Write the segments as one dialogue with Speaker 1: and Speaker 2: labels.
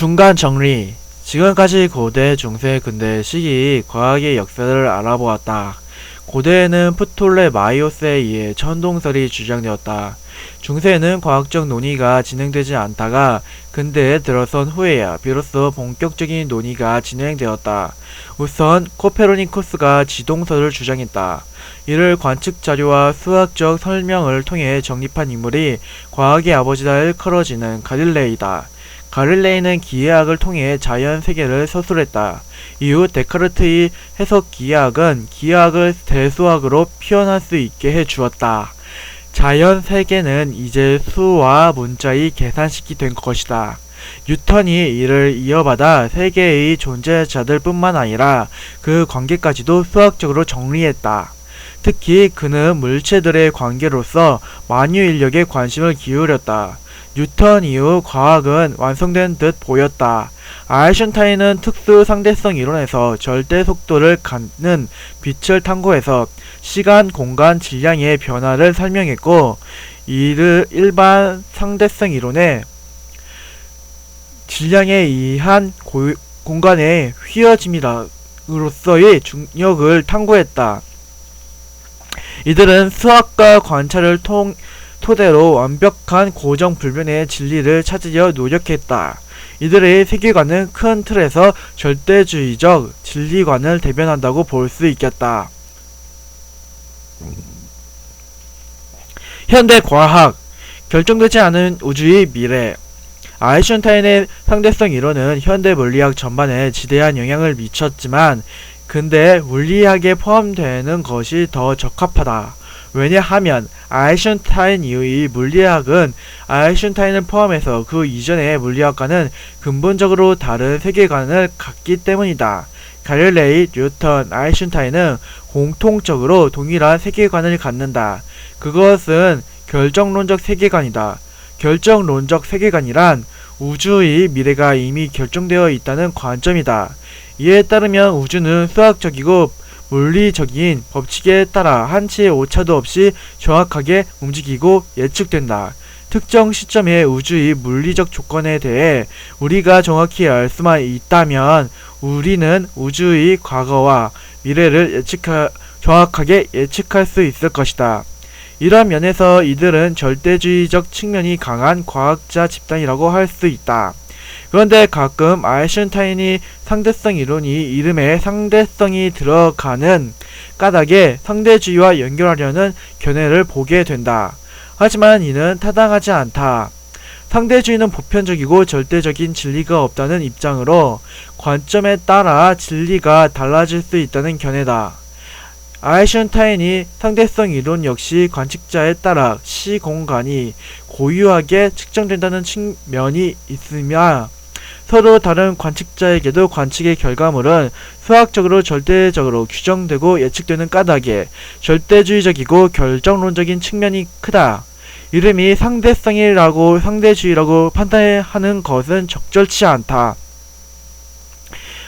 Speaker 1: 중간 정리. 지금까지 고대, 중세, 근대 시기 과학의 역사를 알아보았다. 고대에는 프톨레마이오스에 의해 천동설이 주장되었다. 중세에는 과학적 논의가 진행되지 않다가 근대에 들어선 후에야 비로소 본격적인 논의가 진행되었다. 우선 코페르니쿠스가 지동설을 주장했다. 이를 관측 자료와 수학적 설명을 통해 정립한 인물이 과학의 아버지라 일컬어지는 갈릴레이다. 갈릴레이는 기하학을 통해 자연 세계를 서술했다. 이후 데카르트의 해석 기하학은 기하학을 대수학으로 표현할 수 있게 해주었다. 자연 세계는 이제 수와 문자의 계산식이 된 것이다. 뉴턴이 이를 이어받아 세계의 존재자들 뿐만 아니라 그 관계까지도 수학적으로 정리했다. 특히 그는 물체들의 관계로서 만유인력에 관심을 기울였다. 뉴턴 이후 과학은 완성된 듯 보였다. 아인슈타인은 특수 상대성 이론에서 절대 속도를 갖는 빛을 탐구해서 시간, 공간, 질량의 변화를 설명했고, 이를 일반 상대성 이론의 질량에 의한 공간의 휘어짐으로서의 중력을 탐구했다. 이들은 수학과 관찰을 토대로 완벽한 고정불변의 진리를 찾으려 노력했다. 이들의 세계관은 큰 틀에서 절대주의적 진리관을 대변한다고 볼 수 있겠다. 현대 과학, 결정되지 않은 우주의 미래. 아인슈타인의 상대성 이론은 현대 물리학 전반에 지대한 영향을 미쳤지만 근대 물리학에 포함되는 것이 더 적합하다. 왜냐하면 아인슈타인 이후의 물리학은 아인슈타인을 포함해서 그 이전의 물리학과는 근본적으로 다른 세계관을 갖기 때문이다. 갈릴레이, 뉴턴, 아인슈타인은 공통적으로 동일한 세계관을 갖는다. 그것은 결정론적 세계관이다. 결정론적 세계관이란 우주의 미래가 이미 결정되어 있다는 관점이다. 이에 따르면 우주는 수학적이고 물리적인 법칙에 따라 한치의 오차도 없이 정확하게 움직이고 예측된다. 특정 시점의 우주의 물리적 조건에 대해 우리가 정확히 알 수만 있다면 우리는 우주의 과거와 미래를 정확하게 예측할 수 있을 것이다. 이런 면에서 이들은 절대주의적 측면이 강한 과학자 집단이라고 할 수 있다. 그런데 가끔 아인슈타인이 상대성 이론이 이름에 상대성이 들어가는 까닭에 상대주의와 연결하려는 견해를 보게 된다. 하지만 이는 타당하지 않다. 상대주의는 보편적이고 절대적인 진리가 없다는 입장으로 관점에 따라 진리가 달라질 수 있다는 견해다. 아인슈타인이 상대성 이론 역시 관측자에 따라 시공간이 고유하게 측정된다는 측면이 있으며 서로 다른 관측자에게도 관측의 결과물은 수학적으로 절대적으로 규정되고 예측되는 까닭에 절대주의적이고 결정론적인 측면이 크다. 이름이 상대주의라고 판단하는 것은 적절치 않다.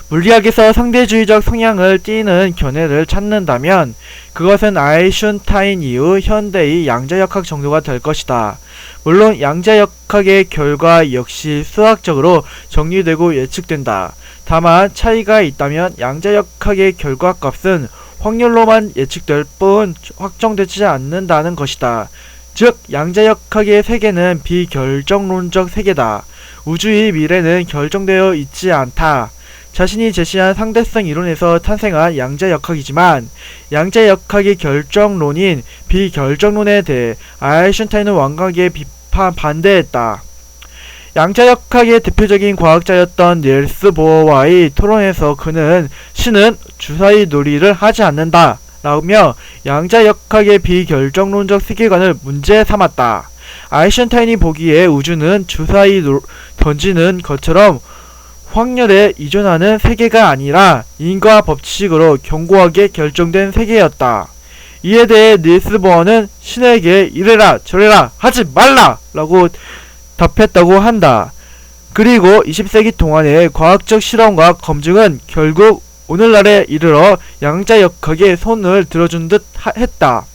Speaker 1: 물리학에서 상대주의적 성향을 띠는 견해를 찾는다면 그것은 아인슈타인 이후 현대의 양자역학 정도가 될 것이다. 물론 양자역학의 결과 역시 수학적으로 정리되고 예측된다. 다만 차이가 있다면 양자역학의 결과값은 확률로만 예측될 뿐 확정되지 않는다는 것이다. 즉 양자역학의 세계는 비결정론적 세계다. 우주의 미래는 결정되어 있지 않다. 자신이 제시한 상대성 이론에서 탄생한 양자역학이지만 양자역학의 결정론인 비결정론에 대해 아인슈타인은 완강하게 반대했다. 양자역학의 대표적인 과학자였던 닐스 보어와의 토론에서 그는 신은 주사위 놀이를 하지 않는다 라며 양자역학의 비결정론적 세계관을 문제 삼았다. 아인슈타인이 보기에 우주는 주사위 던지는 것처럼 확률에 의존하는 세계가 아니라 인과 법칙으로 견고하게 결정된 세계였다. 이에 대해 닐스 보어는 신에게 이래라 저래라 하지 말라 라고 답했다고 한다. 그리고 20세기 동안의 과학적 실험과 검증은 결국 오늘날에 이르러 양자역학에 손을 들어준 듯 했다.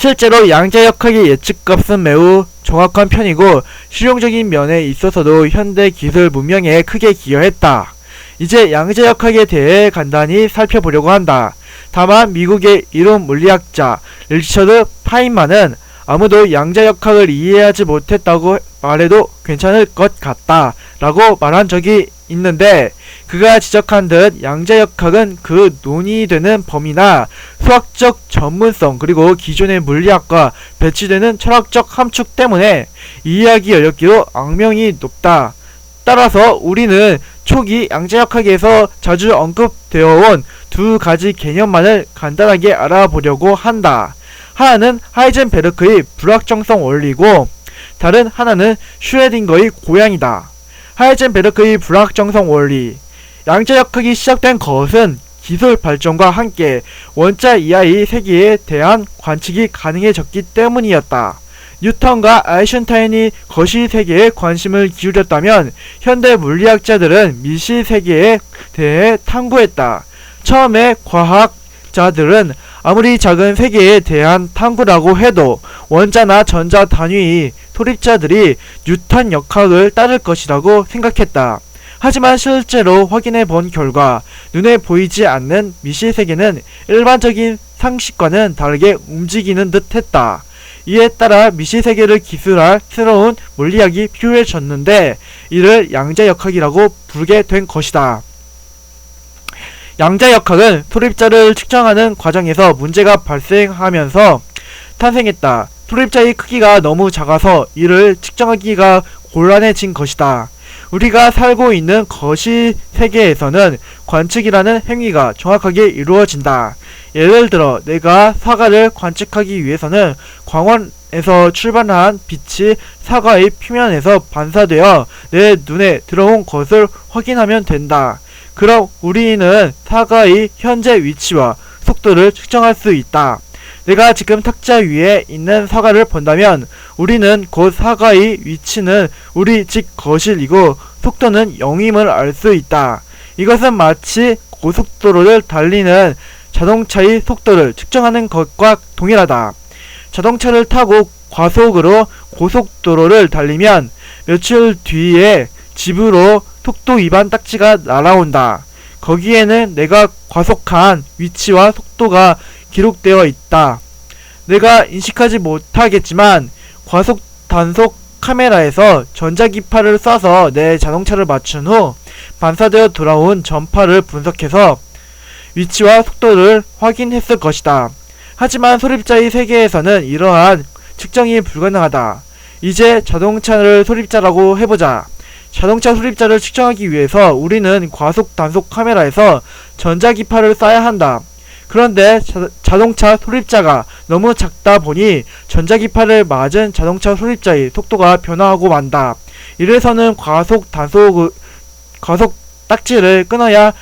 Speaker 1: 실제로 양자역학의 예측값은 매우 정확한 편이고 실용적인 면에 있어서도 현대 기술 문명에 크게 기여했다. 이제 양자역학에 대해 간단히 살펴보려고 한다. 다만 미국의 이론 물리학자 리처드 파인만은 아무도 양자역학을 이해하지 못했다고 말해도 괜찮을 것 같다 라고 말한 적이 있는데, 그가 지적한 듯 양자역학은 그 논의되는 범위나 수학적 전문성 그리고 기존의 물리학과 배치되는 철학적 함축 때문에 이해하기 어렵기로 악명이 높다. 따라서 우리는 초기 양자역학에서 자주 언급되어온 두 가지 개념만을 간단하게 알아보려고 한다. 하나는 하이젠베르크의 불확정성 원리고 다른 하나는 슈레딩거의 고양이다. 하이젠베르크의 불확정성 원리. 양자역학이 시작된 것은 기술 발전과 함께 원자 이하의 세계에 대한 관측이 가능해졌기 때문이었다. 뉴턴과 아인슈타인이 거시 세계에 관심을 기울였다면 현대 물리학자들은 미시 세계에 대해 탐구했다. 처음에 과학자들은 아무리 작은 세계에 대한 탐구라고 해도 원자나 전자 단위의 소립자들이 뉴턴 역학을 따를 것이라고 생각했다. 하지만 실제로 확인해 본 결과 눈에 보이지 않는 미시 세계는 일반적인 상식과는 다르게 움직이는 듯 했다. 이에 따라 미시 세계를 기술할 새로운 물리학이 필요해졌는데 이를 양자역학이라고 부르게 된 것이다. 양자역학은 소립자를 측정하는 과정에서 문제가 발생하면서 탄생했다. 소립자의 크기가 너무 작아서 이를 측정하기가 곤란해진 것이다. 우리가 살고 있는 거시 세계에서는 관측이라는 행위가 정확하게 이루어진다. 예를 들어 내가 사과를 관측하기 위해서는 광원에서 출발한 빛이 사과의 표면에서 반사되어 내 눈에 들어온 것을 확인하면 된다. 그럼 우리는 사과의 현재 위치와 속도를 측정할 수 있다. 내가 지금 탁자 위에 있는 사과를 본다면 우리는 곧 사과의 위치는 우리 집 거실이고 속도는 0임을 알 수 있다. 이것은 마치 고속도로를 달리는 자동차의 속도를 측정하는 것과 동일하다. 자동차를 타고 과속으로 고속도로를 달리면 며칠 뒤에 집으로 속도 위반 딱지가 날아온다. 거기에는 내가 과속한 위치와 속도가 기록되어 있다. 내가 인식하지 못하겠지만 과속 단속 카메라에서 전자기파를 쏴서 내 자동차를 맞춘 후 반사되어 돌아온 전파를 분석해서 위치와 속도를 확인했을 것이다. 하지만 소립자의 세계에서는 이러한 측정이 불가능하다. 이제 자동차를 소립자라고 해보자. 자동차 소립자를 측정하기 위해서 우리는 과속 단속 카메라에서 전자기파를 쏴야 한다. 그런데 자동차 소립자가 너무 작다 보니 전자기파를 맞은 자동차 소립자의 속도가 변화하고 만다. 이래서는 과속 딱지를 끊어야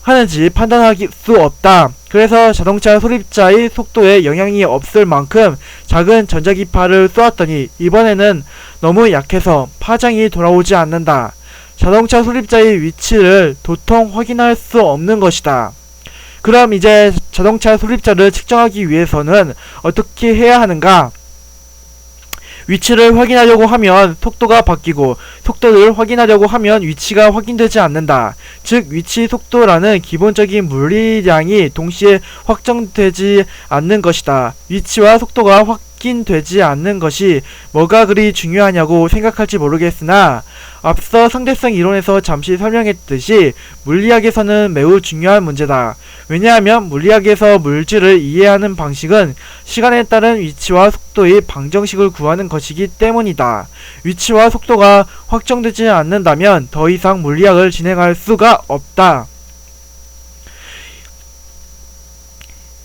Speaker 1: 하는지 판단할 수 없다. 그래서 자동차 소립자의 속도에 영향이 없을 만큼 작은 전자기파를 쏘았더니 이번에는 너무 약해서 파장이 돌아오지 않는다. 자동차 소립자의 위치를 도통 확인할 수 없는 것이다. 그럼 이제 자동차 소립자를 측정하기 위해서는 어떻게 해야 하는가? 위치를 확인하려고 하면 속도가 바뀌고 속도를 확인하려고 하면 위치가 확인되지 않는다. 즉 위치 속도라는 기본적인 물리량이 동시에 확정되지 않는 것이다. 위치와 속도가 확인되지 않는 것이 뭐가 그리 중요하냐고 생각할지 모르겠으나 앞서 상대성 이론에서 잠시 설명했듯이 물리학에서는 매우 중요한 문제다. 왜냐하면 물리학에서 물질을 이해하는 방식은 시간에 따른 위치와 속도의 방정식을 구하는 것이기 때문이다. 위치와 속도가 확정되지 않는다면 더 이상 물리학을 진행할 수가 없다.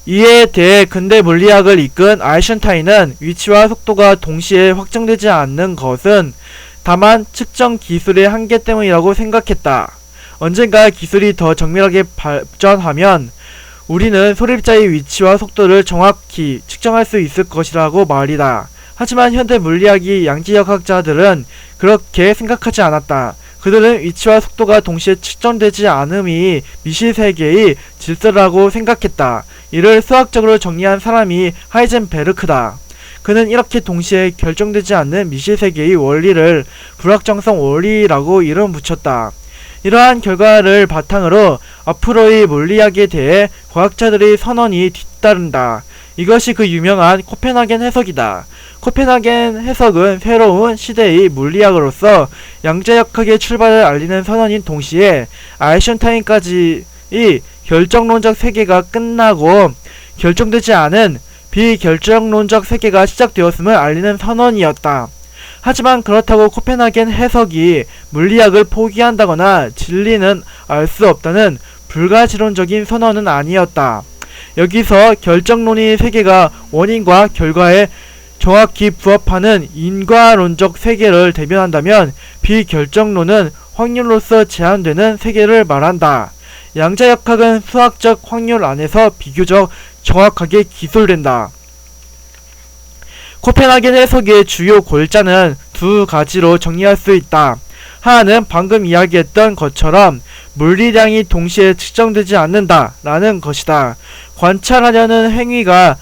Speaker 1: 이에 대해 근대 물리학을 이끈 아인슈타인은 위치와 속도가 동시에 확정되지 않는 것은 다만 측정 기술의 한계 때문이라고 생각했다. 언젠가 기술이 더 정밀하게 발전하면 우리는 소립자의 위치와 속도를 정확히 측정할 수 있을 것이라고 말이다. 하지만 현대 물리학의 양자역학자들은 그렇게 생각하지 않았다. 그들은 위치와 속도가 동시에 측정되지 않음이 미시세계의 질서라고 생각했다. 이를 수학적으로 정리한 사람이 하이젠베르크다. 그는 이렇게 동시에 결정되지 않는 미시세계의 원리를 불확정성 원리라고 이름 붙였다. 이러한 결과를 바탕으로 앞으로의 물리학에 대해 과학자들의 선언이 뒤따른다. 이것이 그 유명한 코펜하겐 해석이다. 코펜하겐 해석은 새로운 시대의 물리학으로서 양자역학의 출발을 알리는 선언인 동시에 아인슈타인까지의 결정론적 세계가 끝나고 결정되지 않은 비결정론적 세계가 시작되었음을 알리는 선언이었다. 하지만 그렇다고 코펜하겐 해석이 물리학을 포기한다거나 진리는 알 수 없다는 불가지론적인 선언은 아니었다. 여기서 결정론의 세계가 원인과 결과에 정확히 부합하는 인과론적 세계를 대변한다면 비결정론은 확률로서 제한되는 세계를 말한다. 양자역학은 수학적 확률 안에서 비교적 정확하게 기술된다. 코펜하겐 해석의 주요 골자는 두 가지로 정리할 수 있다. 하나는 방금 이야기했던 것처럼 물리량이 동시에 측정되지 않는다 라는 것이다. 관찰하려는 행위가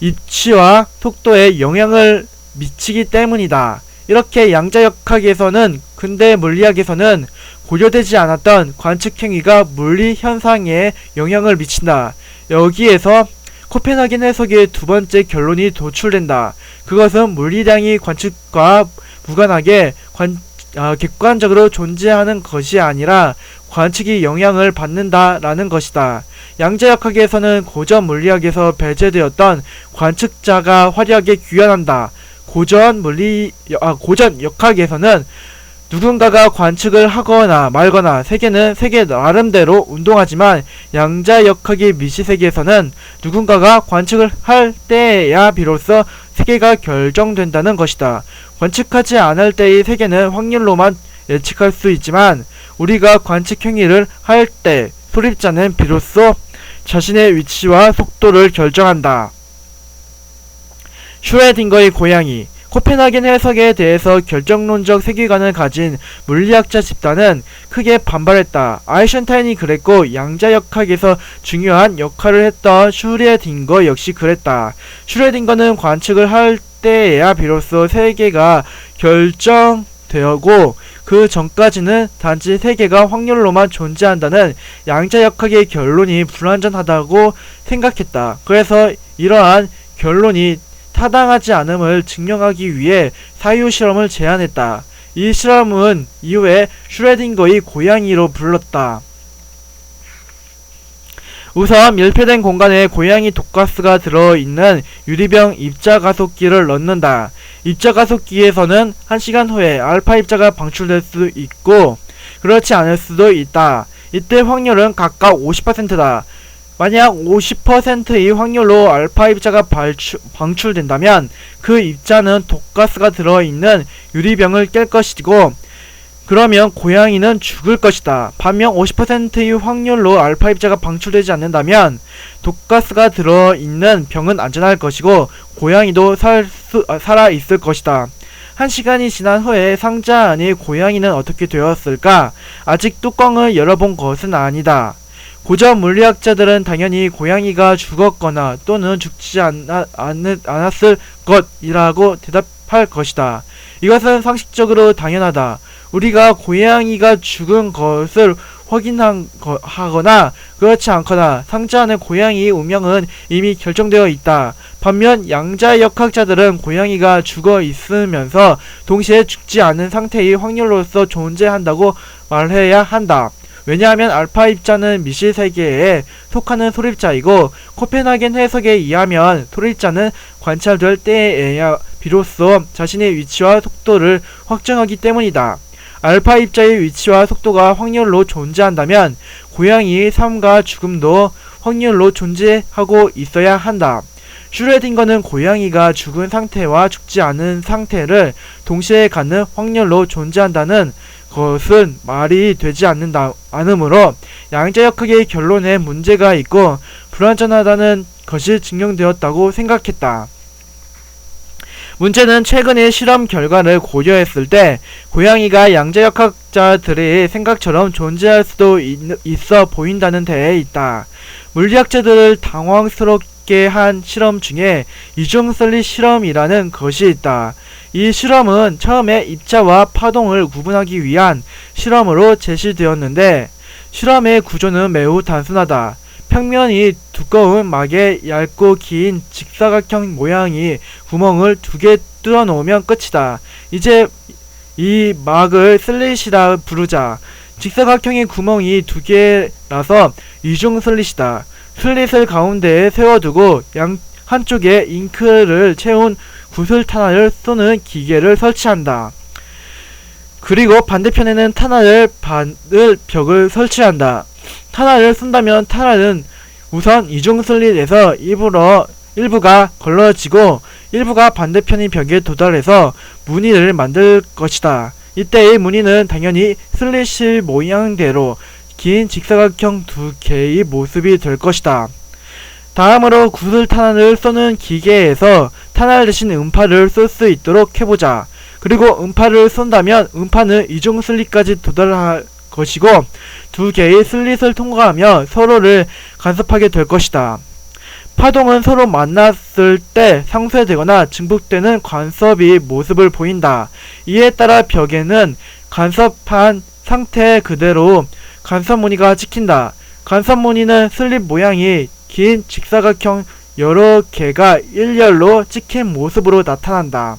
Speaker 1: 입치와 속도에 영향을 미치기 때문이다. 이렇게 양자역학에서는 근대 물리학에서는 고려되지 않았던 관측 행위가 물리 현상에 영향을 미친다. 여기에서 코펜하겐 해석의 두 번째 결론이 도출된다. 그것은 물리량이 관측과 무관하게 객관적으로 존재하는 것이 아니라 관측이 영향을 받는다라는 것이다. 양자역학에서는 고전 물리학에서 배제되었던 관측자가 화려하게 귀환한다. 고전 역학에서는 누군가가 관측을 하거나 말거나 세계는 세계 나름대로 운동하지만 양자역학의 미시세계에서는 누군가가 관측을 할 때야 비로소 세계가 결정된다는 것이다. 관측하지 않을 때의 세계는 확률로만 예측할 수 있지만 우리가 관측 행위를 할 때 소립자는 비로소 자신의 위치와 속도를 결정한다. 슈레딩거의 고양이. 코펜하겐 해석에 대해서 결정론적 세계관을 가진 물리학자 집단은 크게 반발했다. 아인슈타인이 그랬고 양자역학에서 중요한 역할을 했던 슈레딩거 역시 그랬다. 슈레딩거는 관측을 할 때에야 비로소 세계가 결정되고 그 전까지는 단지 세계가 확률로만 존재한다는 양자역학의 결론이 불완전하다고 생각했다. 그래서 이러한 결론이 타당하지 않음을 증명하기 위해 사유실험을 제안했다. 이 실험은 이후에 슈레딩거의 고양이로 불렀다. 우선 밀폐된 공간에 고양이 독가스가 들어있는 유리병 입자가속기를 넣는다. 입자가속기에서는 1시간 후에 알파 입자가 방출될 수 있고 그렇지 않을 수도 있다. 이때 확률은 각각 50%다. 만약 50%의 확률로 알파 입자가 방출된다면 그 입자는 독가스가 들어있는 유리병을 깰 것이고 그러면 고양이는 죽을 것이다. 반면 50%의 확률로 알파 입자가 방출되지 않는다면 독가스가 들어있는 병은 안전할 것이고 고양이도 살아있을 것이다. 1시간이 지난 후에 상자 안의 고양이는 어떻게 되었을까? 아직 뚜껑을 열어본 것은 아니다. 고전 물리학자들은 당연히 고양이가 죽었거나 또는 죽지 않았을 것이라고 대답할 것이다. 이것은 상식적으로 당연하다. 우리가 고양이가 죽은 것을 확인하거나 그렇지 않거나 상자 안의 고양이의 운명은 이미 결정되어 있다. 반면 양자역학자들은 고양이가 죽어 있으면서 동시에 죽지 않은 상태의 확률로서 존재한다고 말해야 한다. 왜냐하면 알파 입자는 미시세계에 속하는 소립자이고 코펜하겐 해석에 의하면 소립자는 관찰될 때에야 비로소 자신의 위치와 속도를 확정하기 때문이다. 알파 입자의 위치와 속도가 확률로 존재한다면 고양이의 삶과 죽음도 확률로 존재하고 있어야 한다. 슈레딩거는 고양이가 죽은 상태와 죽지 않은 상태를 동시에 갖는 확률로 존재한다는 것은 말이 되지 않으므로 양자역학의 결론에 문제가 있고 불완전하다는 것이 증명되었다고 생각했다. 문제는 최근의 실험 결과를 고려했을 때 고양이가 양자역학자들의 생각처럼 존재할 수도 있어 보인다는 데에 있다. 물리학자들을 당황스럽게 한 실험 중에 이중슬릿 실험이라는 것이 있다. 이 실험은 처음에 입자와 파동을 구분하기 위한 실험으로 제시되었는데 실험의 구조는 매우 단순하다. 평면이 두꺼운 막에 얇고 긴 직사각형 모양의 구멍을 2개 뚫어 놓으면 끝이다. 이제 이 막을 슬릿이라 부르자. 직사각형의 구멍이 2개라서 이중 슬릿이다. 슬릿을 가운데에 세워두고 한쪽에 잉크를 채운 구슬탄화를 쏘는 기계를 설치한다. 그리고 반대편에는 탄화를 받을 벽을 설치한다. 탄화를 쏜다면 탄화는 우선 이중 슬릿에서 일부가 걸러지고 일부가 반대편의 벽에 도달해서 무늬를 만들 것이다. 이때의 무늬는 당연히 슬릿의 모양대로 긴 직사각형 2개의 모습이 될 것이다. 다음으로 구슬탄환을 쏘는 기계에서 탄환 대신 음파를 쏠 수 있도록 해보자. 그리고 음파를 쏜다면 음파는 이중 슬릿까지 도달할 것이고 2개의 슬릿을 통과하며 서로를 간섭하게 될 것이다. 파동은 서로 만났을 때 상쇄되거나 증폭되는 간섭이 모습을 보인다. 이에 따라 벽에는 간섭한 상태 그대로 간섭무늬가 찍힌다. 간섭무늬는 슬릿 모양이 긴 직사각형 여러 개가 일렬로 찍힌 모습으로 나타난다.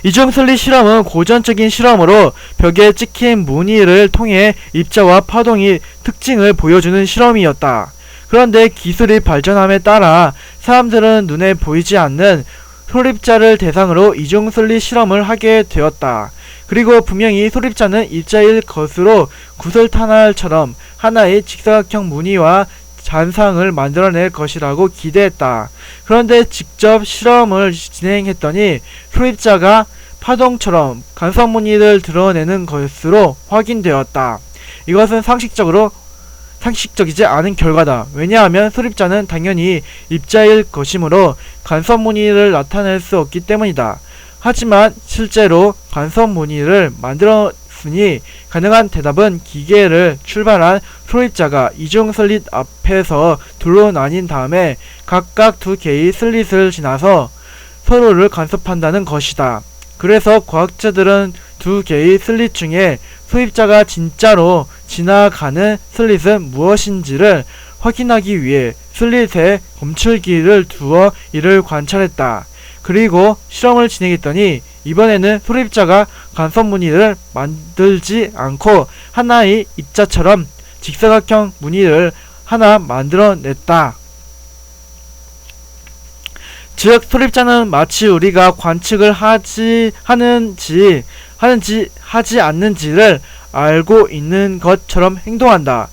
Speaker 1: 이중 슬릿 실험은 고전적인 실험으로 벽에 찍힌 무늬를 통해 입자와 파동의 특징을 보여주는 실험이었다. 그런데 기술이 발전함에 따라 사람들은 눈에 보이지 않는 소립자를 대상으로 이중 슬릿 실험을 하게 되었다. 그리고 분명히 소립자는 입자일 것으로 구슬탄환처럼 하나의 직사각형 무늬와 잔상을 만들어낼 것이라고 기대했다. 그런데 직접 실험을 진행했더니 소립자가 파동처럼 간섭무늬를 드러내는 것으로 확인되었다. 이것은 상식적이지 않은 결과다. 왜냐하면 소립자는 당연히 입자일 것이므로 간섭무늬를 나타낼 수 없기 때문이다. 하지만 실제로 간섭무늬를 만들었으니 가능한 대답은 기계를 출발한 소립자가 이중 슬릿 앞에서 둘로 나뉜 다음에 각각 2개의 슬릿을 지나서 서로를 간섭한다는 것이다. 그래서 과학자들은 2개의 슬릿 중에 소입자가 진짜로 지나가는 슬릿은 무엇인지를 확인하기 위해 슬릿에 검출기를 두어 이를 관찰했다. 그리고 실험을 진행했더니 이번에는 소립자가 간섭무늬를 만들지 않고 하나의 입자처럼 직사각형 무늬를 하나 만들어냈다. 즉 소립자는 마치 우리가 관측을 하지 않는지를 알고 있는 것처럼 행동한다.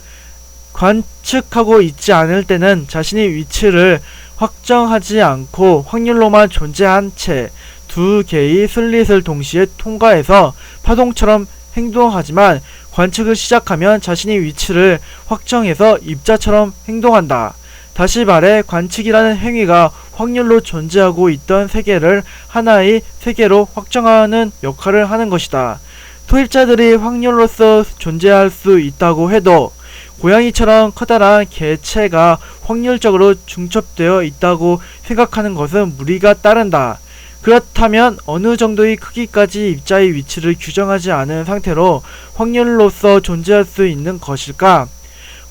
Speaker 1: 관측하고 있지 않을 때는 자신의 위치를 확정하지 않고 확률로만 존재한 채 2개의 슬릿을 동시에 통과해서 파동처럼 행동하지만 관측을 시작하면 자신의 위치를 확정해서 입자처럼 행동한다. 다시 말해 관측이라는 행위가 확률로 존재하고 있던 세계를 하나의 세계로 확정하는 역할을 하는 것이다. 소입자들이 확률로서 존재할 수 있다고 해도 고양이처럼 커다란 개체가 확률적으로 중첩되어 있다고 생각하는 것은 무리가 따른다. 그렇다면 어느 정도의 크기까지 입자의 위치를 규정하지 않은 상태로 확률로서 존재할 수 있는 것일까?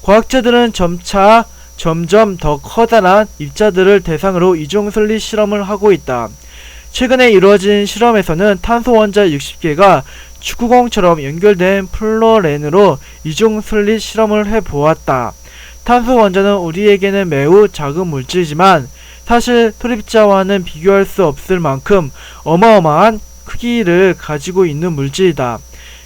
Speaker 1: 과학자들은 점점 더 커다란 입자들을 대상으로 이중 슬릿 실험을 하고 있다. 최근에 이루어진 실험에서는 탄소 원자 60개가 축구공처럼 연결된 플로렌으로 이중 슬릿 실험을 해보았다. 탄소 원자는 우리에게는 매우 작은 물질이지만 사실 소립자와는 비교할 수 없을 만큼 어마어마한 크기를 가지고 있는 물질이다.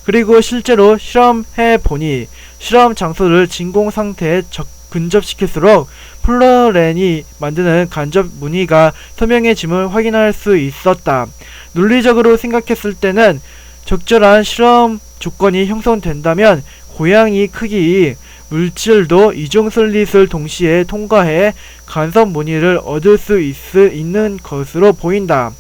Speaker 1: 그리고 실제로 실험해보니 실험 장소를 진공 상태에 근접시킬수록 플로렌이 만드는 간접 무늬가 선명해짐을 확인할 수 있었다. 논리적으로 생각했을 때는 적절한 실험 조건이 형성된다면 고양이 크기의 물질도 이중 슬릿을 동시에 통과해 간섭 무늬를 얻을 수 있는 것으로 보인다.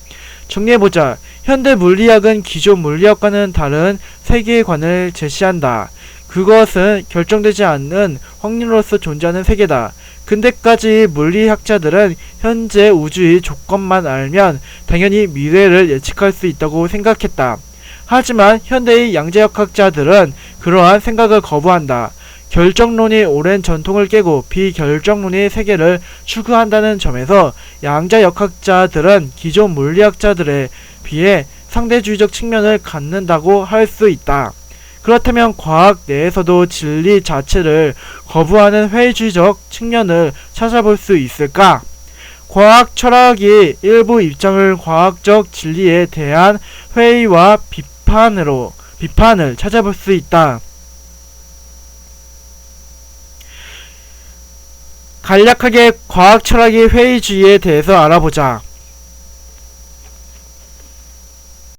Speaker 1: 정리해보자. 현대 물리학은 기존 물리학과는 다른 세계관을 제시한다. 그것은 결정되지 않는 확률로서 존재하는 세계다. 근대까지 물리학자들은 현재 우주의 조건만 알면 당연히 미래를 예측할 수 있다고 생각했다. 하지만 현대의 양자역학자들은 그러한 생각을 거부한다. 결정론이 오랜 전통을 깨고 비결정론의 세계를 추구한다는 점에서 양자역학자들은 기존 물리학자들에 비해 상대주의적 측면을 갖는다고 할 수 있다. 그렇다면 과학 내에서도 진리 자체를 거부하는 회의주의적 측면을 찾아볼 수 있을까? 과학 철학이 일부 입장을 과학적 진리에 대한 회의와 비판을 찾아볼 수 있다. 간략하게 과학 철학의 회의주의에 대해서 알아보자.